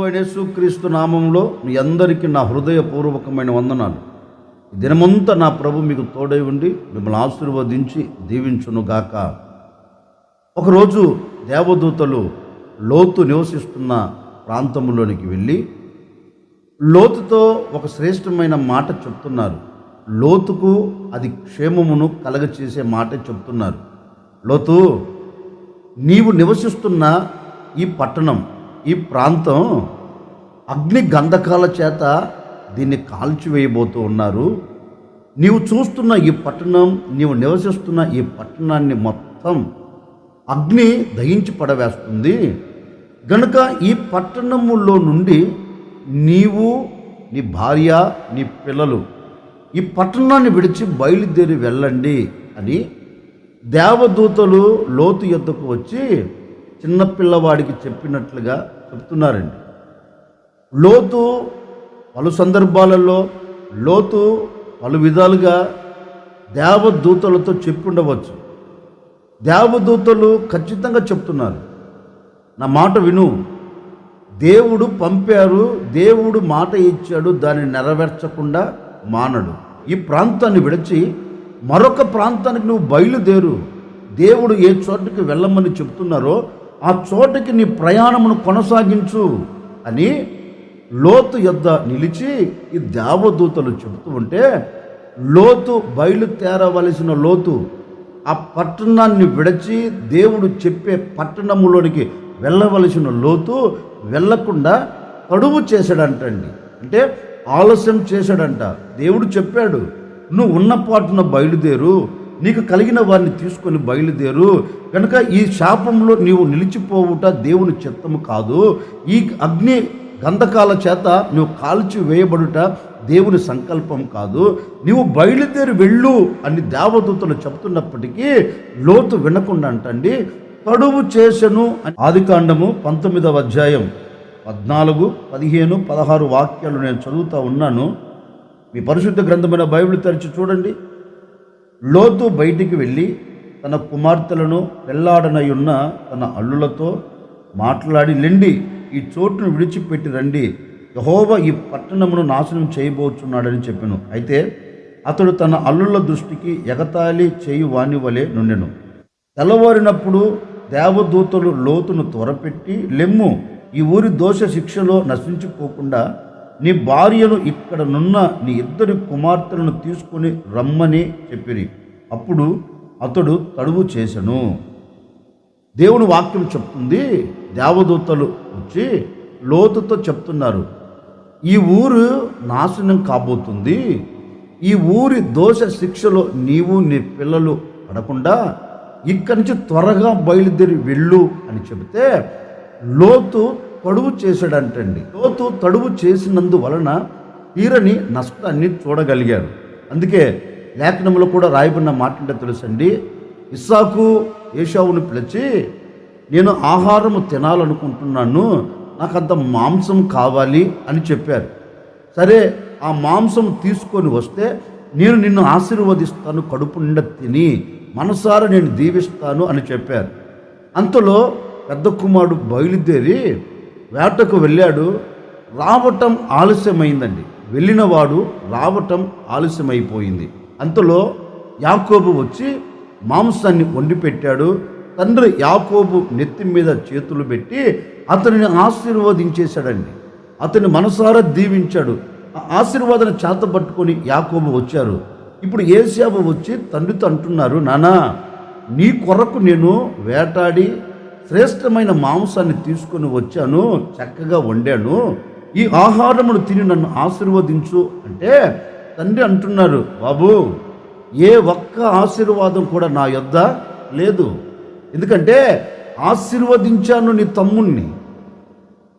ప్రభువైన యేసుక్రీస్తు నామంలో మీ అందరికీ నా హృదయపూర్వకమైన వందనాలు. ఈ దినమంతా నా ప్రభు మీకు తోడై ఉండి మిమ్మల్ని ఆశీర్వదించి దీవించునుగాక. ఒకరోజు దేవదూతలు లోతు నివసిస్తున్న ప్రాంతంలోనికి వెళ్ళి లోతుతో ఒక శ్రేష్టమైన మాట చెప్తున్నారు. లోతుకు అది క్షేమమును కలగచేసే మాట చెప్తున్నారు. లోతు, నీవు నివసిస్తున్న ఈ పట్టణం, ఈ ప్రాంతం అగ్ని గంధకాల చేత దీన్ని కాల్చివేయబోతూ ఉన్నారు. నీవు చూస్తున్న ఈ పట్టణం, నీవు నివసిస్తున్న ఈ పట్టణాన్ని మొత్తం అగ్ని దహించి పడవేస్తుంది. గనుక ఈ పట్టణములో నుండి నీవు, నీ భార్య, నీ పిల్లలు ఈ పట్టణాన్ని విడిచి బయలుదేరి వెళ్ళండి అని దేవదూతలు లోతు యొద్దకు వచ్చి చిన్నపిల్లవాడికి చెప్పినట్లుగా చెప్తున్నారండి. లోతు పలు సందర్భాలలో లోతు పలు విధాలుగా దేవదూతలతో చెప్పుండవచ్చు. దేవదూతలు ఖచ్చితంగా చెప్తున్నారు, నా మాట విను, దేవుడు పంపారు, దేవుడు మాట ఇచ్చాడు, దాన్ని నెరవేర్చకుండా మానడు. ఈ ప్రాంతాన్ని విడిచి మరొక ప్రాంతానికి నువ్వు బయలుదేరు, దేవుడు ఏ చోటుకి వెళ్ళమని చెప్తున్నారో ఆ చోటుకి నీ ప్రయాణమును కొనసాగించు అని లోతు యొద్ద నిలిచి ఈ దేవదూతలు చెబుతూ ఉంటే, లోతు బయలుదేరవలసిన లోతు ఆ పట్టణాన్ని విడిచి దేవుడు చెప్పే పట్టణములోనికి వెళ్ళవలసిన లోతు వెళ్ళకుండా తడువు చేశాడంటండి. అంటే ఆలస్యం చేశాడంట. దేవుడు చెప్పాడు, నువ్వు ఉన్న పాటున బయలుదేరు, నీకు కలిగిన వారిని తీసుకొని బయలుదేరు, కనుక ఈ శాపంలో నీవు నిలిచిపోవుట దేవుని చిత్తము కాదు, ఈ అగ్ని గంధకాల చేత నువ్వు కాల్చి వేయబడుట దేవుని సంకల్పం కాదు, నీవు బయలుదేరి వెళ్ళు అని దేవదూతలు చెప్తున్నప్పటికీ లోతు వినకుండా అంటండి తడువు చేసెను. ఆదికాండము 19వ అధ్యాయం 14, 15, 16 వాక్యాలు నేను చదువుతూ ఉన్నాను. మీ పరిశుద్ధ గ్రంథమైన బైబిల్ తెరిచి చూడండి. లోతు బయటికి వెళ్ళి తన కుమార్తెలను పెళ్లాడనయున్న తన అల్లులతో మాట్లాడి, లెండి, ఈ చోటును విడిచిపెట్టి రండి, యెహోవా ఈ పట్టణమును నాశనం చేయబోచున్నాడని చెప్పెను. అయితే అతడు తన అల్లుల దృష్టికి ఎగతాళి చేయు వాని వలె నుండెను. తెల్లవారినప్పుడు దేవదూతలు లోతును త్వరపెట్టి, లెమ్ము, ఈ ఊరి దోష శిక్షలో నశించిపోకుండా నీ భార్యను ఇక్కడ నున్న నీ 2 కుమార్తెలను తీసుకొని రమ్మని చెప్పిరి. అప్పుడు అతడు తడువు చేసెను. దేవుని వాక్యం చెప్తుంది, దేవదూతలు వచ్చి లోతుతో చెప్తున్నారు, ఈ ఊరు నాశనం కాబోతుంది, ఈ ఊరి దోష శిక్షలో నీవు నీ పిల్లలు పడకుండా ఇక్కడి నుంచి త్వరగా బయలుదేరి వెళ్ళు అని చెబితే లోతు తడువు చేశాడంటండి. లోతు తడువు చేసినందువలన తీరని నష్టాన్ని చూడగలిగారు. అందుకే లేఖనంలో కూడా రాయబడిన మాట అంటే తెలుసండి, ఇస్సాకు ఏశావును పిలిచి, నేను ఆహారము తినాలనుకుంటున్నాను, నాకంత మాంసం కావాలి అని చెప్పారు. సరే, ఆ మాంసం తీసుకొని వస్తే నేను నిన్ను ఆశీర్వదిస్తాను, కడుపు నిండా తిని మనసారా నేను దీవిస్తాను అని చెప్పారు. అంతలో పెద్ద కుమారుడు బయలుదేరి వేటకు వెళ్ళాడు. రావటం ఆలస్యమైందండి. వెళ్ళినవాడు రావటం ఆలస్యమైపోయింది. అంతలో యాకోబు వచ్చి మాంసాన్ని వండి పెట్టాడు. తండ్రి యాకోబు నెత్తి మీద చేతులు పెట్టి అతనిని ఆశీర్వదించేశాడండి. అతని మనసారా దీవించాడు. ఆ ఆశీర్వాదాన్ని చేతబట్టుకొని యాకోబు వచ్చారు. ఇప్పుడు ఏశావు వచ్చి తండ్రితో అంటున్నారు, నానా, నీ కొరకు నేను వేటాడి శ్రేష్టమైన మాంసాన్ని తీసుకొని వచ్చాను, చక్కగా వండాను, ఈ ఆహారమును తిని నన్ను ఆశీర్వదించు అంటే తండ్రి అంటున్నారు, బాబు, ఏ ఒక్క ఆశీర్వాదం కూడా నా యొద్ద లేదు. ఎందుకంటే ఆశీర్వదించాను నీ తమ్ముణ్ణి,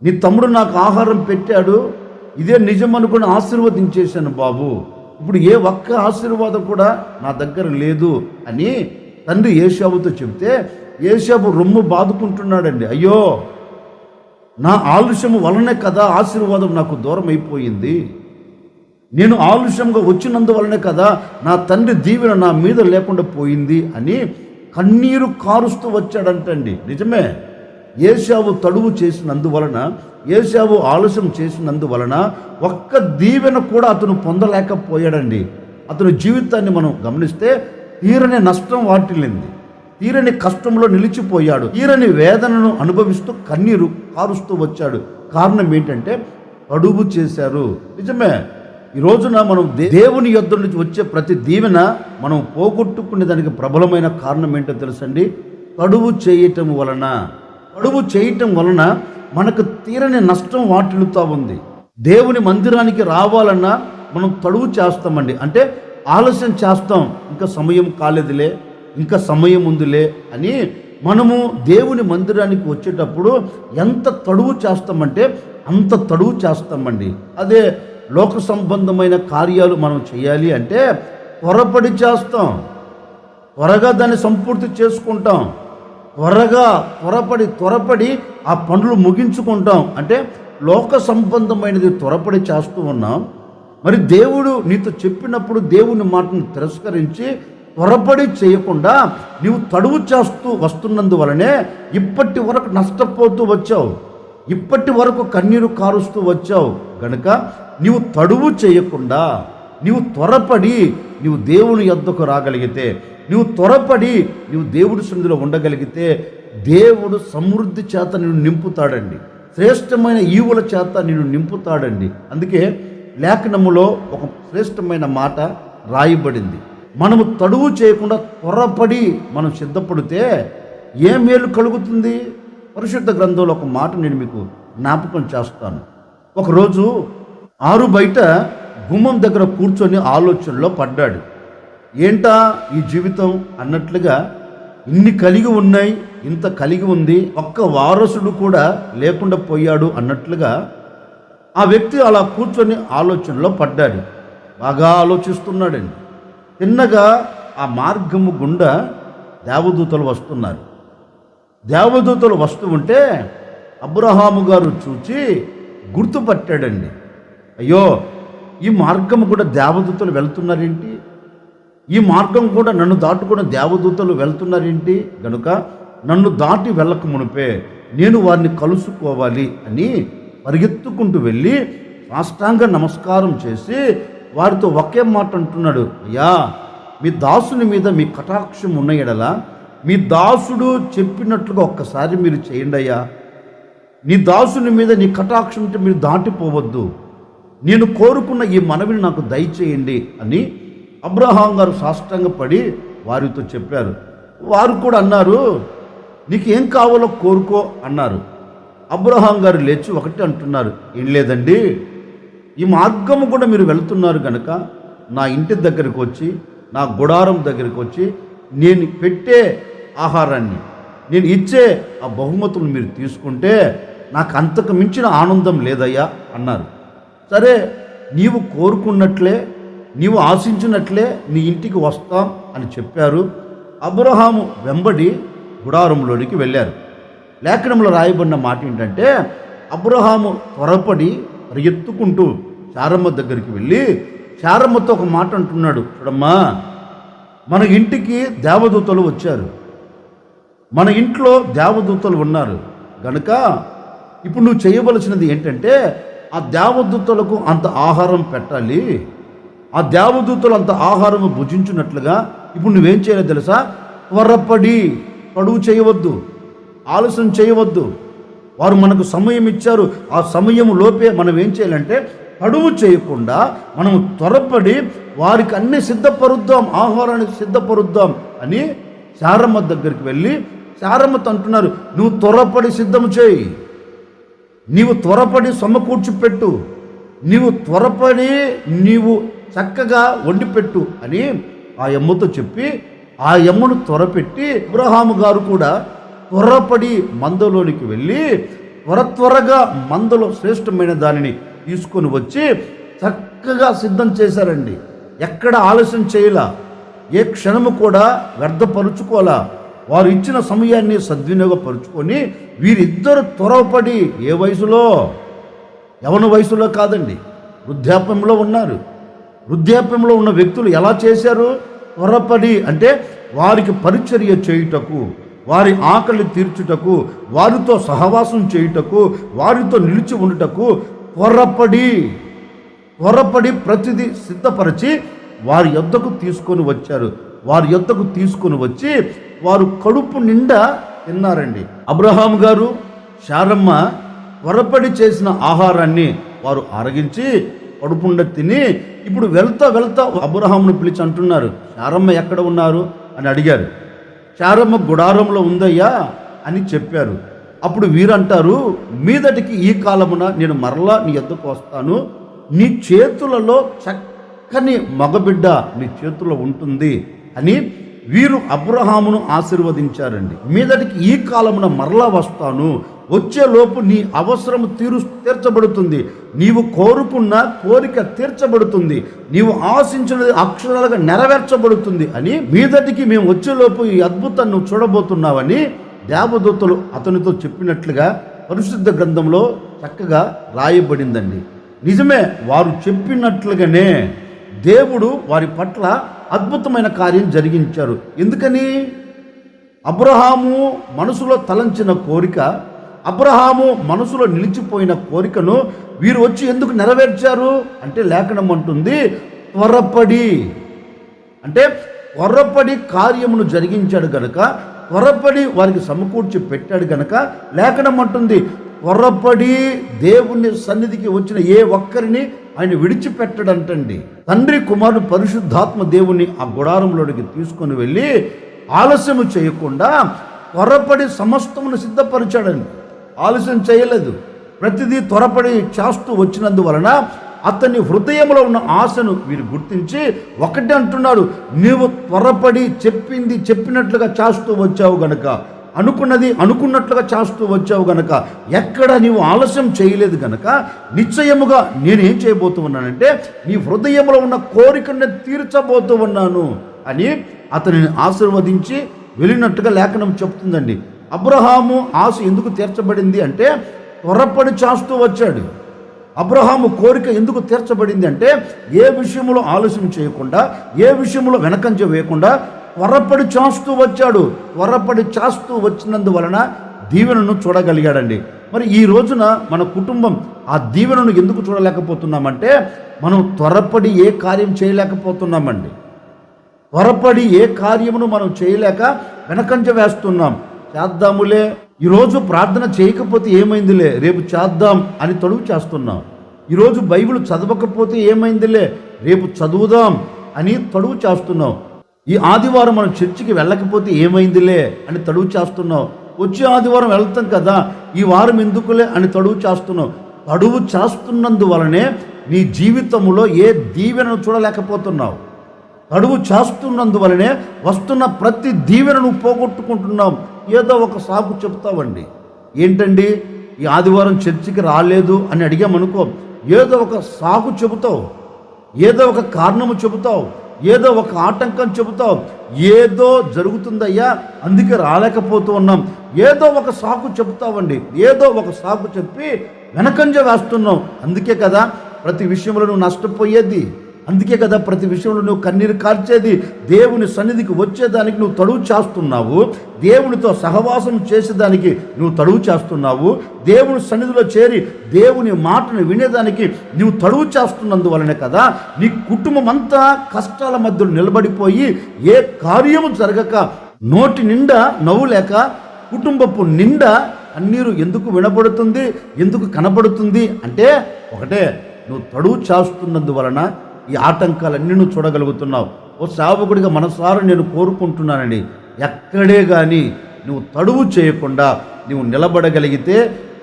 నీ తమ్ముడు నాకు ఆహారం పెట్టాడు, ఇదే నిజం అనుకుని ఆశీర్వదించేశాను బాబు, ఇప్పుడు ఏ ఒక్క ఆశీర్వాదం కూడా నా దగ్గర లేదు అని తండ్రి ఏశావుతో చెబితే ఏశావు రొమ్ము బాదుకుంటున్నాడండి. అయ్యో, నా ఆలస్యము వలనే కదా ఆశీర్వాదం నాకు దూరం అయిపోయింది, నేను ఆలస్యంగా వచ్చినందువలనే కదా నా తండ్రి దీవెన నా మీద లేకుండా పోయింది అని కన్నీరు కారుస్తూ వచ్చాడంటండి. నిజమే, ఏశావు తడువు చేసినందువలన, ఏశావు ఆలస్యం చేసినందువలన ఒక్క దీవెన కూడా అతను పొందలేకపోయాడండి. అతని జీవితాన్ని మనం గమనిస్తే తీరని నష్టం వాటిల్లింది, తీరని కష్టంలో నిలిచిపోయాడు, తీరని వేదనను అనుభవిస్తూ కన్నీరు కారుస్తూ వచ్చాడు. కారణం ఏంటంటే తడువు చేశారు. నిజమే, ఈ రోజున మనం దేవుని యొద్ద నుంచి వచ్చే ప్రతి దీవెన మనం పోగొట్టుకునే దానికి ప్రబలమైన కారణం ఏంటో తెలుసండి? తడువు చేయటం వలన. తడువు చేయటం వలన మనకు తీరని నష్టం వాటిల్లుతూ ఉంది. దేవుని మందిరానికి రావాలన్నా మనం తడువు చేస్తామండి, అంటే ఆలస్యం చేస్తాం. ఇంకా సమయం కాలేదులే, ఇంకా సమయం ఉందిలే అని మనము దేవుని మందిరానికి వచ్చేటప్పుడు ఎంత తడువు చేస్తామంటే అంత తడువు చేస్తామండి. అదే లోక సంబంధమైన కార్యాలు మనం చేయాలి అంటే త్వరపడి చేస్తాం, త్వరగా దాన్ని సంపూర్తి చేసుకుంటాం, త్వరపడి ఆ పనులు ముగించుకుంటాం. అంటే లోక సంబంధమైనది త్వరపడి చేస్తూ ఉన్నాం. మరి దేవుడు నీతో చెప్పినప్పుడు దేవుని మాటను తిరస్కరించి త్వరపడి చేయకుండా నీవు తడువు చేస్తూ వస్తున్నందువలనే ఇప్పటి వరకు నష్టపోతూ వచ్చావు, ఇప్పటి వరకు కన్నీరు కారుస్తూ వచ్చావు. గనుక నీవు తడువు చేయకుండా నీవు త్వరపడి నీవు దేవుని యొద్దకు రాగలిగితే, నీవు త్వరపడి నీవు దేవుడి సన్నిధిలో ఉండగలిగితే దేవుడు సమృద్ధి చేత నిన్ను నింపుతాడండి, శ్రేష్టమైన ఈవుల చేత నిన్ను నింపుతాడండి. అందుకే లేఖనములో ఒక శ్రేష్టమైన మాట రాయబడింది. మనము తడువు చేయకుండా త్వరపడి మనం సిద్ధపడితే ఏ మేలు కలుగుతుంది? పరిశుద్ధ గ్రంథంలో ఒక మాట నేను మీకు జ్ఞాపకం చేస్తాను. ఒకరోజు ఆరు బయట గుమ్మం దగ్గర కూర్చొని ఆలోచనలో పడ్డాడు. ఏంటా ఈ జీవితం అన్నట్లుగా, ఇన్ని కలిగి ఉన్నాయి, ఇంత కలిగి ఉంది, ఒక్క వారసుడు కూడా లేకుండా పోయాడు అన్నట్లుగా ఆ వ్యక్తి అలా కూర్చొని ఆలోచనలో పడ్డాడు. బాగా ఆలోచిస్తున్నాడండి. తిన్నగా ఆ మార్గము గుండా దేవదూతలు వస్తున్నారు. దేవదూతలు వస్తూ ఉంటే అబ్రహాము గారు చూచి గుర్తుపట్టాడండి. అయ్యో, ఈ మార్గము కూడా దేవదూతలు వెళ్తున్నారేంటి? ఈ మార్గం కూడా నన్ను దాటుకున్న దేవదూతలు వెళ్తున్నారేంటి? గనుక నన్ను దాటి వెళ్ళక మునిపే నేను వారిని కలుసుకోవాలి అని పరిగెత్తుకుంటూ వెళ్ళి సాష్టాంగ నమస్కారం చేసి వారితో ఒకే మాట అంటున్నాడు. అయ్యా, మీ దాసుని మీద మీ కటాక్షం ఉన్న ఎడల మీ దాసుడు చెప్పినట్లుగా ఒక్కసారి మీరు చేయండి అయ్యా. నీ దాసుని మీద నీ కటాక్షం ఉంటే మీరు దాటిపోవద్దు, నేను కోరుకున్న ఈ మనవిని నాకు దయచేయండి అని అబ్రహాం గారు సాష్టాంగపడి వారితో చెప్పారు. వారు కూడా అన్నారు, నీకేం కావాలో కోరుకో అన్నారు. అబ్రహాం గారు లేచి ఒకటి అంటున్నారు, ఏం లేదండి, ఈ మార్గము కూడా మీరు వెళ్తున్నారు కనుక నా ఇంటి దగ్గరికి వచ్చి, నా గుడారం దగ్గరికి వచ్చి నేను పెట్టే ఆహారాన్ని, నేను ఇచ్చే ఆ బహుమతులు మీరు తీసుకుంటే నాకు అంతకు మించిన ఆనందం లేదయ్యా అన్నారు. సరే, నీవు కోరుకున్నట్లే, నీవు ఆశించినట్లే నీ ఇంటికి వస్తాం అని చెప్పారు. అబ్రహాము వెంబడి గుడారంలోనికి వెళ్ళారు. లేఖనంలో రాయబడిన మాట ఏంటంటే, అబ్రహాము త్వరపడి పరిగెత్తుకుంటూ శారమ్మ దగ్గరికి వెళ్ళి శారమ్మతో ఒక మాట అంటున్నాడు. చూడమ్మా, మన ఇంటికి దేవదూతలు వచ్చారు, మన ఇంట్లో దేవదూతలు ఉన్నారు గనుక ఇప్పుడు నువ్వు చేయవలసినది ఏంటంటే ఆ దేవదూతలకు అంత ఆహారం పెట్టాలి. ఆ దేవదూతలు అంత ఆహారం భుజించినట్లుగా ఇప్పుడు నువ్వేం చేయాలో తెలుసా? త్వరపడి పడువు చేయవద్దు, ఆలస్యం చేయవద్దు. వారు మనకు సమయం ఇచ్చారు, ఆ సమయం లోపే మనం ఏం చేయాలంటే పడువు చేయకుండా మనం త్వరపడి వారికి అన్నీ సిద్ధపరుద్దాం, ఆహారానికి సిద్ధపరుద్దాం అని శారమ్మ దగ్గరికి వెళ్ళి శారమ్మతో అంటున్నారు, నువ్వు త్వరపడి సిద్ధం చేయి, నీవు త్వరపడి సమకూర్చి పెట్టు, నీవు త్వరపడి నీవు చక్కగా వండిపెట్టు అని ఆ యమ్మతో చెప్పి ఆ యమ్మను త్వరపెట్టి అబ్రహాము గారు కూడా త్వరపడి మందలోనికి వెళ్ళి త్వరగా మందలో శ్రేష్టమైన దానిని తీసుకొని వచ్చి చక్కగా సిద్ధం చేశారండి. ఎక్కడ ఆలస్యం చేయలా, ఏ క్షణము కూడా వ్యర్థపరుచుకోలా. వారు ఇచ్చిన సమయాన్ని సద్వినియోగపరుచుకొని వీరిద్దరు త్వరపడి, ఏ వయసులో? యవన వయసులో కాదండి, వృద్ధాప్యంలో ఉన్నారు. వృద్ధాప్యంలో ఉన్న వ్యక్తులు ఎలా చేశారు? త్వరపడి అంటే వారికి పరిచర్య చేయుటకు, వారి ఆకలి తీర్చుటకు, వారితో సహవాసం చేయుటకు, వారితో నిలిచి ఉండుటకు త్వరపడి ప్రతిదీ సిద్ధపరిచి వారి యొద్దకు తీసుకొని వచ్చారు. వారి యొద్దకు తీసుకొని వచ్చి వారు కడుపు నిండా తిన్నారండి. అబ్రహాం గారు, శారమ్మ త్వరపడి చేసిన ఆహారాన్ని వారు ఆరగించి కడుపుండ తిని ఇప్పుడు వెళ్తా అబ్రహామును పిలిచి అంటున్నారు, శారమ్మ ఎక్కడ ఉన్నారు అని అడిగారు. శారమ్మ గుడారంలో ఉందయ్యా అని చెప్పారు. అప్పుడు వీరంటారు, మీదటికి ఈ కాలమున నేను మరలా నీ యొద్దకు వస్తాను, నీ చేతులలో చక్కని మగబిడ్డ నీ చేతుల్లో ఉంటుంది అని వీరు అబ్రహామును ఆశీర్వదించారండి. మీదటికి ఈ కాలమున మరలా వస్తాను, వచ్చేలోపు నీ అవసరం తీర్చబడుతుంది, నీవు కోరుకున్న కోరిక తీర్చబడుతుంది, నీవు ఆశించినది అక్షరాలుగా నెరవేర్చబడుతుంది అని, మీదటికి మేము వచ్చేలోపు ఈ అద్భుతాన్ని నువ్వు చూడబోతున్నావని దేవదూతలు అతనితో చెప్పినట్లుగా పరిశుద్ధ గ్రంథంలో చక్కగా రాయబడిందండి. నిజమే, వారు చెప్పినట్లుగానే దేవుడు వారి పట్ల అద్భుతమైన కార్యం జరిగించారు. ఎందుకని? అబ్రహాము మనసులో తలంచిన కోరిక, అబ్రహాము మనసులో నిలిచిపోయిన కోరికను వీరు వచ్చి ఎందుకు నెరవేర్చారు అంటే లేఖనం అంటుంది త్వరపడి కార్యమును జరిగించాడు గనక, త్వరపడి వారికి సమకూర్చి పెట్టాడు గనక లేఖనం అంటుంది త్వరపడి దేవుని సన్నిధికి వచ్చిన ఏ ఒక్కరిని ఆయన విడిచిపెట్టడంటండి. తండ్రి, కుమారుడు, పరిశుద్ధాత్మ దేవుని ఆ గుడారంలోకి తీసుకొని వెళ్ళి ఆలస్యము చేయకుండా త్వరపడి సమస్తమును సిద్ధపరిచాడండి. ఆలస్యం చేయలేదు, ప్రతిదీ త్వరపడి చేస్తూ వచ్చినందువలన అతని హృదయంలో ఉన్న ఆశను వీరు గుర్తించి ఒకటి అంటున్నాడు, నీవు త్వరపడి చెప్పినట్లుగా చేస్తూ వచ్చావు గనక, అనుకున్నది అనుకున్నట్లుగా చేస్తూ వచ్చావు గనక, ఎక్కడ నీవు ఆలస్యం చేయలేదు గనక నిశ్చయముగా నేనేం చేయబోతూ ఉన్నానంటే నీ హృదయంలో ఉన్న కోరికను తీర్చబోతూ ఉన్నాను అని అతనిని ఆశీర్వదించి వెళ్ళినట్టుగా లేఖనం చెప్తుందండి. అబ్రహాము ఆశ ఎందుకు తీర్చబడింది అంటే త్వరపడి చేస్తూ వచ్చాడు. అబ్రహాము కోరిక ఎందుకు తీర్చబడింది అంటే ఏ విషయంలో ఆలస్యం చేయకుండా, ఏ విషయంలో వెనకంజ వేయకుండా త్వరపడి చేస్తూ వచ్చాడు. త్వరపడి చేస్తూ వచ్చినందువలన దీవెనను చూడగలిగాడండి. మరి ఈ రోజున మన కుటుంబం ఆ దీవెనను ఎందుకు చూడలేకపోతున్నామంటే మనం త్వరపడి ఏ కార్యం చేయలేకపోతున్నామండి. త్వరపడి ఏ కార్యమును మనం చేయలేక వెనకంజ వేస్తున్నాం. చేద్దాములే, ఈరోజు ప్రార్థన చేయకపోతే ఏమైందిలే, రేపు చేద్దాం అని తడువు చేస్తున్నాం. ఈరోజు బైబిల్ చదవకపోతే ఏమైందిలే, రేపు చదువుదాం అని తడువు చేస్తున్నాం. ఈ ఆదివారం మనం చర్చికి వెళ్ళకపోతే ఏమైందిలే అని తడువు చేస్తున్నాం. వచ్చే ఆదివారం వెళ్తాం కదా, ఈ వారం ఎందుకులే అని తడువు చేస్తున్నాం. తడువు చేస్తున్నందువలనే నీ జీవితంలో ఏ దీవెనను చూడలేకపోతున్నావు. తడువు చేస్తున్నందువలనే వస్తున్న ప్రతి దీవెనను పోగొట్టుకుంటున్నాం. ఏదో ఒక సాకు చెప్తావండి, ఏంటండి ఈ ఆదివారం చర్చికి రాలేదు అని అడిగామనుకో, ఏదో ఒక సాకు చెబుతావు, ఏదో ఒక కారణము చెబుతావు, ఏదో ఒక ఆటంకం చెబుతావు. ఏదో జరుగుతుందయ్యా అందుకే రాలేకపోతూ ఉన్నాం, ఏదో ఒక సాకు చెబుతావండి. ఏదో ఒక సాకు చెప్పి వెనకంజ వేస్తున్నావు. అందుకే కదా ప్రతి విషయంలో నువ్వు నష్టపోయేది, అందుకే కదా ప్రతి విషయంలో నువ్వు కన్నీరు కార్చేది. దేవుని సన్నిధికి వచ్చేదానికి నువ్వు తడువు చేస్తున్నావు, దేవునితో సహవాసం చేసేదానికి నువ్వు తడువు చేస్తున్నావు, దేవుని సన్నిధిలో చేరి దేవుని మాటను వినేదానికి నువ్వు తడువు చేస్తున్నందువలనే కదా నీ కుటుంబం అంతా కష్టాల మధ్యలో నిలబడిపోయి ఏ కార్యము జరగక నోటి నిండా నవ్వు లేక కుటుంబపు నిండా కన్నీరు ఎందుకు వినబడుతుంది, ఎందుకు కనబడుతుంది అంటే ఒకటే, నువ్వు తడువు చేస్తున్నందువలన ఈ ఆటంకాలన్నీ నువ్వు చూడగలుగుతున్నావు. ఓ సేవకుడిగా మనసారా నేను కోరుకుంటున్నానండి, ఎక్కడే కానీ నువ్వు తడువు చేయకుండా నువ్వు నిలబడగలిగితే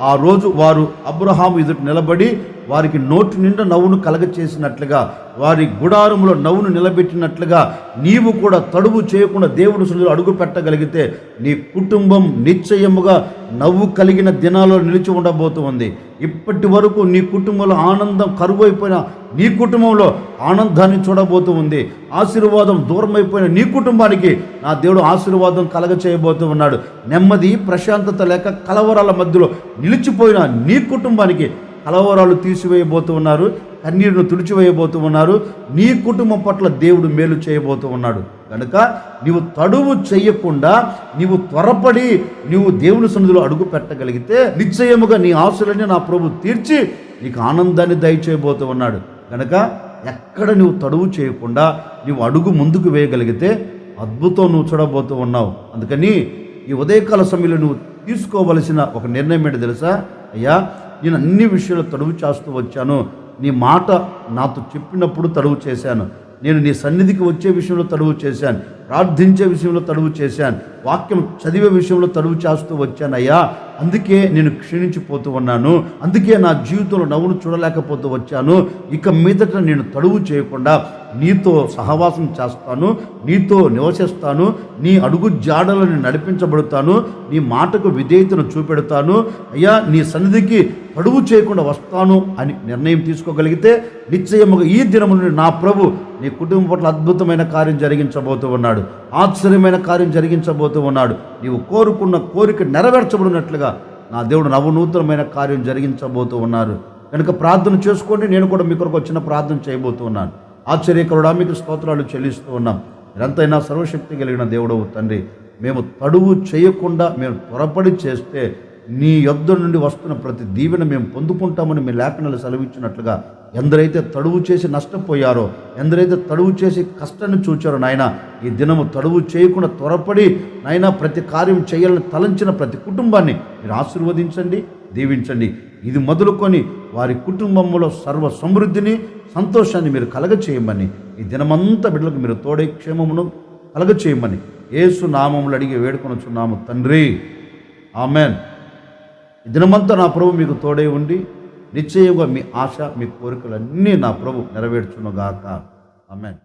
ఆ రోజు వారు అబ్రహాము ఎదుట నిలబడి వారికి నోటి నిండా నవ్వును కలగచేసినట్లుగా, వారి గుడారంలో నవ్వును నిలబెట్టినట్లుగా నీవు కూడా తడువు చేయకుండా దేవుడి సన్నిధిలో అడుగు పెట్టగలిగితే నీ కుటుంబం నిశ్చయముగా నవ్వు కలిగిన దినాల్లో నిలిచి ఉండబోతూ ఉంది. ఇప్పటి వరకు నీ కుటుంబంలో ఆనందం కరువైపోయిన నీ కుటుంబంలో ఆనందాన్ని చూడబోతూ ఉంది. ఆశీర్వాదం దూరమైపోయిన నీ కుటుంబానికి నా దేవుడు ఆశీర్వాదం కలగ చేయబోతూ ఉన్నాడు. నెమ్మది ప్రశాంతత లేక కలవరాల మధ్యలో నిలిచిపోయిన నీ కుటుంబానికి కలవరాలు తీసివేయబోతూ ఉన్నారు. కన్నీరును తుడిచివేయబోతూ ఉన్నారు. నీ కుటుంబం పట్ల దేవుడు మేలు చేయబోతూ ఉన్నాడు. కనుక నీవు తడువు చేయకుండా నీవు త్వరపడి నీవు దేవుని సన్నిధిలో అడుగు పెట్టగలిగితే నిశ్చయముగా నీ ఆశలన్నీ నా ప్రభు తీర్చి నీకు ఆనందాన్ని దయచేయబోతూ ఉన్నాడు. కనుక ఎక్కడ నువ్వు తడువు చేయకుండా నువ్వు అడుగు ముందుకు వేయగలిగితే అద్భుతం నువ్వు చూడబోతూ ఉన్నావు. అందుకని ఈ ఉదయకాల సమయంలో నువ్వు తీసుకోవలసిన ఒక నిర్ణయం ఏంటో తెలుసా? అయ్యా, నేను అన్ని విషయాలు తడువు చేస్తూ వచ్చాను. నీ మాట నాతో చెప్పినప్పుడు తడువు చేశాను. నేను నీ సన్నిధికి వచ్చే విషయంలో తడువు చేశాను. ప్రార్థించే విషయంలో తడువు చేశాను. వాక్యం చదివే విషయంలో తడువు చేస్తూ వచ్చానయ్యా. అందుకే నేను క్షీణించిపోతూ ఉన్నాను. అందుకే నా జీవితంలో నవ్వును చూడలేకపోతూ వచ్చాను. ఇక మీదట నేను తడువు చేయకుండా నీతో సహవాసం చేస్తాను, నీతో నివసిస్తాను, నీ అడుగు జాడలను నడిపించబడతాను, నీ మాటకు విధేయతను చూపెడతాను. అయ్యా, నీ సన్నిధికి తడువు చేయకుండా వస్తాను అని నిర్ణయం తీసుకోగలిగితే నిశ్చయముగా ఈ దినము నుండి నా ప్రభు నీ కుటుంబం పట్ల అద్భుతమైన కార్యం జరిగించబోతూ ఉన్నాడు. ఆశ్చర్యమైన కార్యం జరిగించబోతూ ఉన్నాడు. నీవు కోరుకున్న కోరిక నెరవేర్చబడినట్లుగా నా దేవుడు నవనూతనమైన కార్యం జరిగించబోతూ ఉన్నారు. కనుక ప్రార్థన చేసుకోండి. నేను కూడా మీ కొరకు చిన్న ప్రార్థన చేయబోతూ ఉన్నాను. ఆశ్చర్యకరుడా, మీకు స్తోత్రాలు చెల్లిస్తూ ఉన్నాం. ఎంతైనా సర్వశక్తి కలిగిన దేవుడవు తండ్రి, మేము తడువు చేయకుండా మేము త్వరపడి చేస్తే నీ యొద్ద నుండి వస్తున్న ప్రతి దీవెన మేము పొందుకుంటామని మీ లేఖనాలు సెలవిచ్చినట్లుగా ఎందరైతే తడువు చేసి నష్టపోయారో, ఎందరైతే తడువు చేసి కష్టాన్ని చూచారో నాయన, ఈ దినము తడువు చేయకుండా త్వరపడి నాయన ప్రతి కార్యం చేయాలని తలంచిన ప్రతి కుటుంబాన్ని మీరు ఆశీర్వదించండి, దీవించండి. ఇది మొదలుకొని వారి కుటుంబంలో సర్వ సమృద్ధిని, సంతోషాన్ని మీరు కలగచేయమని, ఈ దినమంతా బిడ్డలకు మీరు తోడే క్షేమమును కలగచేయమని యేసు నామములు అడిగి వేడుకొనుచున్నాము తండ్రి, ఆమెన్. ఈ దినమంతా నా ప్రభు మీకు తోడే ఉండి నిశ్చయంగా మీ ఆశ, మీ కోరికలన్నీ నా ప్రభు నెరవేర్చునుగాక. ఆమెన్.